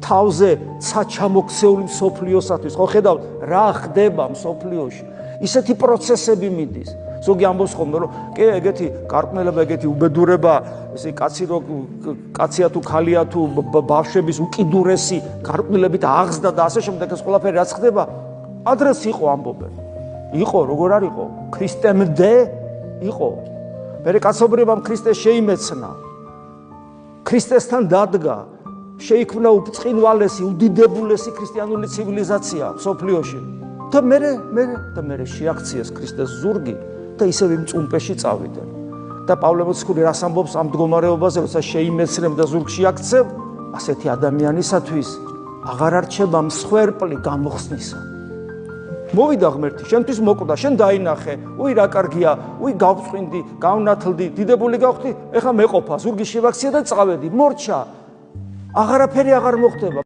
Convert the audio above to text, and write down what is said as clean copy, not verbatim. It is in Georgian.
თავზე საჩამოქცეული მსოფლიოსათვის, ხო ხედავთ რა ხდება მსოფლიოში. ისეთი პროცესები მიდის. ზოგი ამბობს ხოლმე, რომ კი ეგეთი გარყვნილება, ეგეთი უბედურება, ესე კაცია თუ ქალია თუ ბავშვების უკიდურესი გარყვნილებით აღზრდა და ასე შემდეგ ეს ყველაფერი რაც ხდება, ადრეს იყო ამბობენ. იყო, როგორ არ იყო? ქრისტემდე იყო. მერე კაცობრიობამ ქრისტე შეიმეცნა. ქრისტესთან დადგა. შეიქმნა უწყინვალესი, უდიდებულესი ქრისტიანული ცივილიზაცია მსოფლიოში. და მერე შეაქციეს ქრისტეს ზურგი და ისევ იმ წუმპეში წავიდნენ. და პავლე მოციქული რას ამბობს ამ მდგომარეობაზე, როცა შეიმეცნებ და ზურგში აქცევ, ასეთი ადამიანისათვის აღარ არჩება მსხვერპლი გამოხსნისა. მოვიდა ღმერთი, შენთვის მოკვდა, შენ დაინახე, უი რა კარგია, უი გავწყვინდი, გავნათლდი, დიდებული გავხდი, ეხლა მეყოფა, ზურგი შევაქცია და წავედი, მორჩა. აღარაფერი აღარ მოხდება.